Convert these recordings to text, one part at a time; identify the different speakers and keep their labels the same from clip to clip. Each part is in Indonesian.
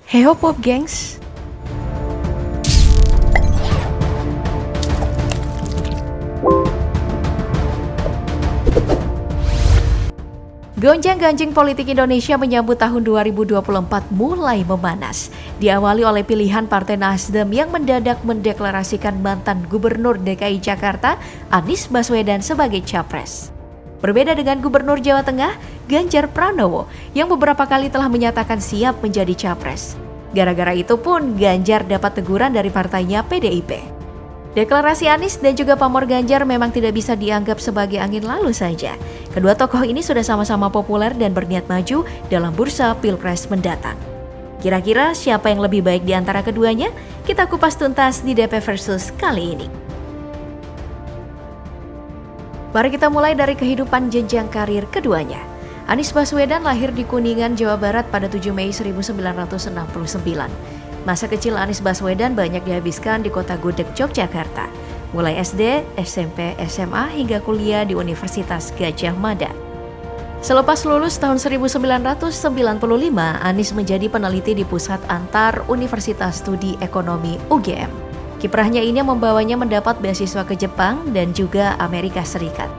Speaker 1: Heyo Pop gengs. Gonjang-ganjing politik Indonesia menyambut tahun 2024 mulai memanas. Diawali oleh pilihan Partai Nasdem yang mendadak mendeklarasikan mantan Gubernur DKI Jakarta, Anies Baswedan sebagai capres. Berbeda dengan Gubernur Jawa Tengah, Ganjar Pranowo, yang beberapa kali telah menyatakan siap menjadi capres. Gara-gara itu pun Ganjar dapat teguran dari partainya PDIP. Deklarasi Anies dan juga pamor Ganjar memang tidak bisa dianggap sebagai angin lalu saja. Kedua tokoh ini sudah sama-sama populer dan berniat maju dalam bursa Pilpres mendatang. Kira-kira siapa yang lebih baik di antara keduanya? Kita kupas tuntas di DP Versus kali ini. Mari kita mulai dari kehidupan jenjang karir keduanya. Anies Baswedan lahir di Kuningan, Jawa Barat pada 7 Mei 1969. Masa kecil Anies Baswedan banyak dihabiskan di kota Gudeg, Yogyakarta. Mulai SD, SMP, SMA hingga kuliah di Universitas Gadjah Mada. Selepas lulus tahun 1995, Anies menjadi peneliti di Pusat Antar Universitas Studi Ekonomi UGM. Kiprahnya ini membawanya mendapat beasiswa ke Jepang dan juga Amerika Serikat.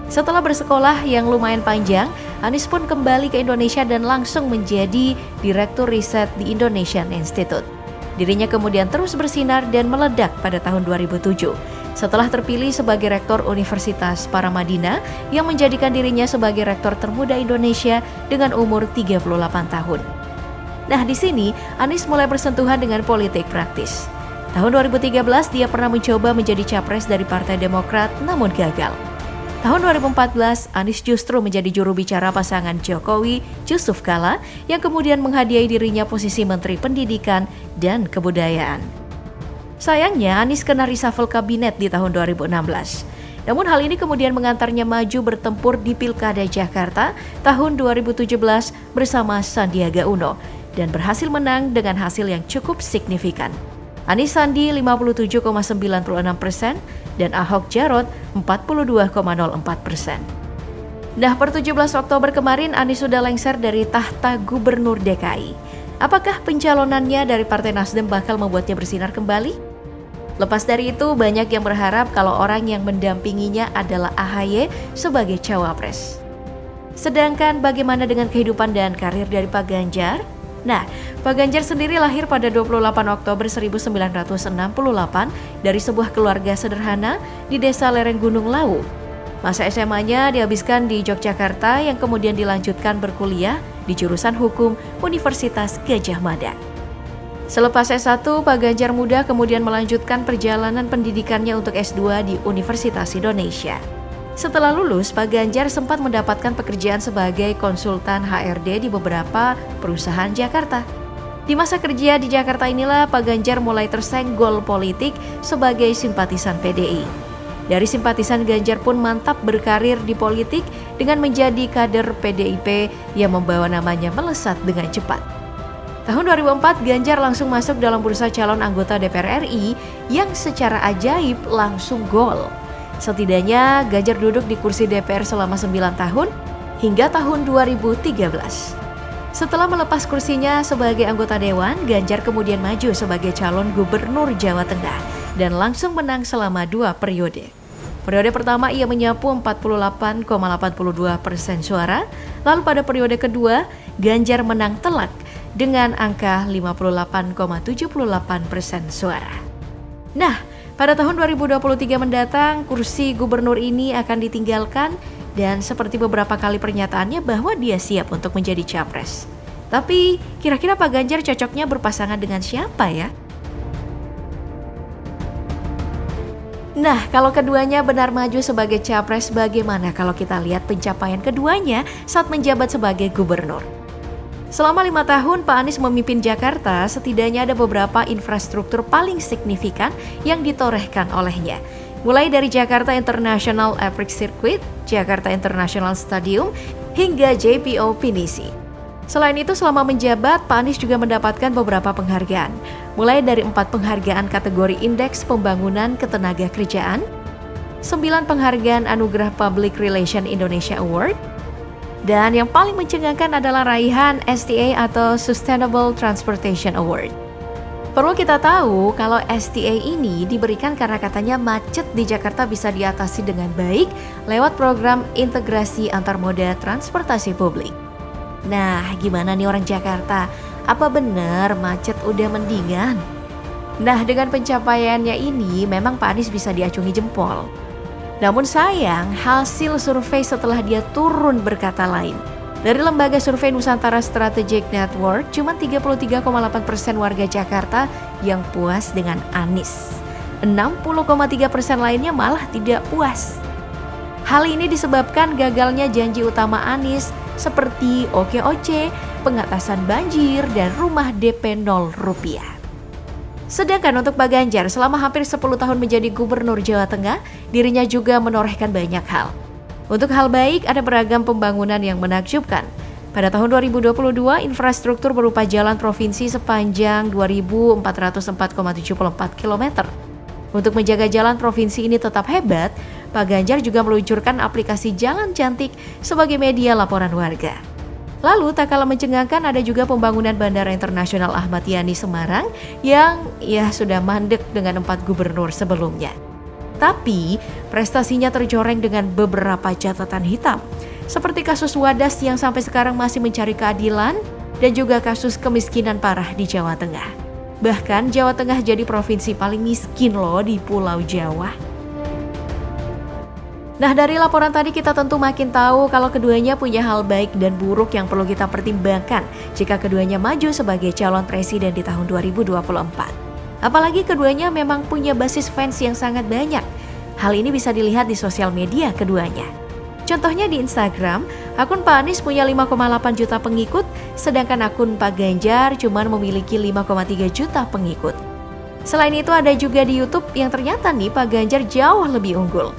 Speaker 1: Setelah bersekolah yang lumayan panjang, Anies pun kembali ke Indonesia dan langsung menjadi Direktur Riset di Indonesian Institute. Dirinya kemudian terus bersinar dan meledak pada tahun 2007 setelah terpilih sebagai Rektor Universitas Paramadina yang menjadikan dirinya sebagai rektor termuda Indonesia dengan umur 38 tahun. Nah, di sini Anies mulai bersentuhan dengan politik praktis. Tahun 2013 dia pernah mencoba menjadi capres dari Partai Demokrat namun gagal. Tahun 2014, Anies justru menjadi juru bicara pasangan Jokowi, Yusuf Kala, yang kemudian menghadiahi dirinya posisi Menteri Pendidikan dan Kebudayaan. Sayangnya, Anies kena reshuffle kabinet di tahun 2016. Namun hal ini kemudian mengantarnya maju bertempur di Pilkada Jakarta tahun 2017 bersama Sandiaga Uno dan berhasil menang dengan hasil yang cukup signifikan. Anies Sandi 57,96% dan Ahok Jarot 42,04%. Nah, per 17 Oktober kemarin Anies sudah lengser dari tahta Gubernur DKI. Apakah pencalonannya dari Partai Nasdem bakal membuatnya bersinar kembali? Lepas dari itu, banyak yang berharap kalau orang yang mendampinginya adalah AHY sebagai cawapres. Sedangkan bagaimana dengan kehidupan dan karir dari Pak Ganjar? Nah, Pak Ganjar sendiri lahir pada 28 Oktober 1968 dari sebuah keluarga sederhana di desa lereng Gunung Lawu. Masa SMA-nya dihabiskan di Yogyakarta yang kemudian dilanjutkan berkuliah di jurusan Hukum Universitas Gadjah Mada. Selepas S1, Pak Ganjar Muda kemudian melanjutkan perjalanan pendidikannya untuk S2 di Universitas Indonesia. Setelah lulus, Pak Ganjar sempat mendapatkan pekerjaan sebagai konsultan HRD di beberapa perusahaan Jakarta. Di masa kerja di Jakarta inilah Pak Ganjar mulai tersenggol politik sebagai simpatisan PDI. Dari simpatisan, Ganjar pun mantap berkarir di politik dengan menjadi kader PDIP yang membawa namanya melesat dengan cepat. Tahun 2004, Ganjar langsung masuk dalam bursa calon anggota DPR RI yang secara ajaib langsung gol. Setidaknya Ganjar duduk di kursi DPR selama 9 tahun hingga tahun 2013. Setelah melepas kursinya sebagai anggota dewan, Ganjar kemudian maju sebagai calon gubernur Jawa Tengah dan langsung menang selama 2 periode. Periode pertama ia menyapu 48,82% suara, lalu pada periode kedua Ganjar menang telak dengan angka 58,78% suara. Nah, pada tahun 2023 mendatang, kursi gubernur ini akan ditinggalkan dan seperti beberapa kali pernyataannya bahwa dia siap untuk menjadi capres. Tapi, kira-kira Pak Ganjar cocoknya berpasangan dengan siapa ya? Nah, kalau keduanya benar maju sebagai capres, bagaimana kalau kita lihat pencapaian keduanya saat menjabat sebagai gubernur? Selama 5 tahun Pak Anies memimpin Jakarta, setidaknya ada beberapa infrastruktur paling signifikan yang ditorehkan olehnya. Mulai dari Jakarta International Airport Circuit, Jakarta International Stadium, hingga JPO Pinisi. Selain itu, selama menjabat, Pak Anies juga mendapatkan beberapa penghargaan. Mulai dari 4 penghargaan kategori Indeks Pembangunan Ketenagakerjaan, 9 penghargaan Anugerah Public Relation Indonesia Award, Dan yang paling mencengangkan adalah raihan STA atau Sustainable Transportation Award. Perlu kita tahu kalau STA ini diberikan karena katanya macet di Jakarta bisa diatasi dengan baik lewat program integrasi antar moda transportasi publik. Nah, gimana nih orang Jakarta? Apa benar macet udah mendingan? Nah, dengan pencapaiannya ini memang Pak Anies bisa diacungi jempol. Namun sayang, hasil survei setelah dia turun berkata lain. Dari lembaga survei Nusantara Strategic Network, cuma 33,8% warga Jakarta yang puas dengan Anies. 60,3% lainnya malah tidak puas. Hal ini disebabkan gagalnya janji utama Anies seperti OKOC, pengatasan banjir, dan rumah DP 0 rupiah. Sedangkan untuk Pak Ganjar, selama hampir 10 tahun menjadi Gubernur Jawa Tengah, dirinya juga menorehkan banyak hal. Untuk hal baik, ada beragam pembangunan yang menakjubkan. Pada tahun 2022, infrastruktur berupa jalan provinsi sepanjang 2.404,74 km. Untuk menjaga jalan provinsi ini tetap hebat, Pak Ganjar juga meluncurkan aplikasi Jalan Cantik sebagai media laporan warga. Lalu tak kalah mencengangkan ada juga pembangunan Bandara Internasional Ahmad Yani Semarang yang sudah mandek dengan 4 gubernur sebelumnya. Tapi prestasinya tercoreng dengan beberapa catatan hitam, seperti kasus Wadas yang sampai sekarang masih mencari keadilan dan juga kasus kemiskinan parah di Jawa Tengah. Bahkan Jawa Tengah jadi provinsi paling miskin loh di Pulau Jawa. Nah, dari laporan tadi kita tentu makin tahu kalau keduanya punya hal baik dan buruk yang perlu kita pertimbangkan jika keduanya maju sebagai calon presiden di tahun 2024. Apalagi keduanya memang punya basis fans yang sangat banyak. Hal ini bisa dilihat di sosial media keduanya. Contohnya di Instagram, akun Pak Anies punya 5,8 juta pengikut, sedangkan akun Pak Ganjar cuma memiliki 5,3 juta pengikut. Selain itu ada juga di YouTube yang ternyata nih Pak Ganjar jauh lebih unggul.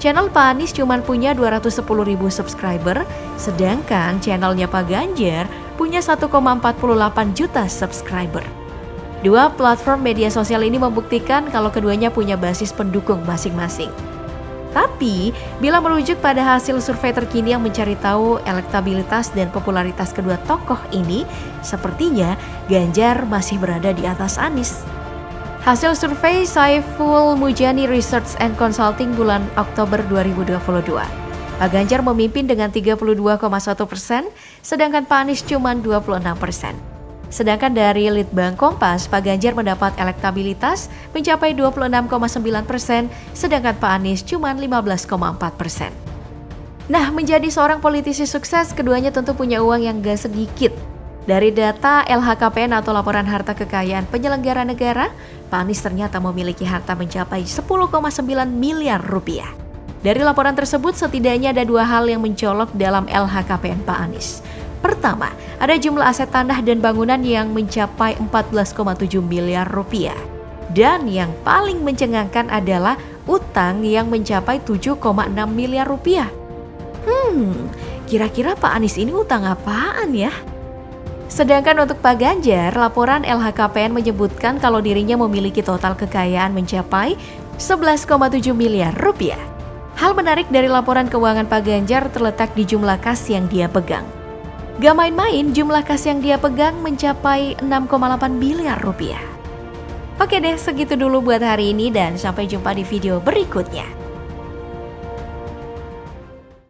Speaker 1: Channel Pak Anies cuma punya 210.000 subscriber, sedangkan channelnya Pak Ganjar punya 1,48 juta subscriber. Dua platform media sosial ini membuktikan kalau keduanya punya basis pendukung masing-masing. Tapi, bila merujuk pada hasil survei terkini yang mencari tahu elektabilitas dan popularitas kedua tokoh ini, sepertinya Ganjar masih berada di atas Anies. Hasil survei Saiful Mujani Research and Consulting bulan Oktober 2022. Pak Ganjar memimpin dengan 32,1%, sedangkan Pak Anies cuma 26%. Sedangkan dari Litbang Kompas, Pak Ganjar mendapat elektabilitas mencapai 26,9%, sedangkan Pak Anies cuma 15,4%. Nah, menjadi seorang politisi sukses, keduanya tentu punya uang yang gak sedikit. Dari data LHKPN atau Laporan Harta Kekayaan Penyelenggara Negara, Pak Anies ternyata memiliki harta mencapai 10,9 miliar rupiah. Dari laporan tersebut setidaknya ada 2 hal yang mencolok dalam LHKPN Pak Anies. Pertama, ada jumlah aset tanah dan bangunan yang mencapai 14,7 miliar rupiah. Dan yang paling mencengangkan adalah utang yang mencapai 7,6 miliar rupiah. Kira-kira Pak Anies ini utang apaan ya? Sedangkan untuk Pak Ganjar, laporan LHKPN menyebutkan kalau dirinya memiliki total kekayaan mencapai 11,7 miliar rupiah. Hal menarik dari laporan keuangan Pak Ganjar terletak di jumlah kas yang dia pegang. Gak main-main, jumlah kas yang dia pegang mencapai 6,8 miliar rupiah. Oke deh, segitu dulu buat hari ini dan sampai jumpa di video berikutnya.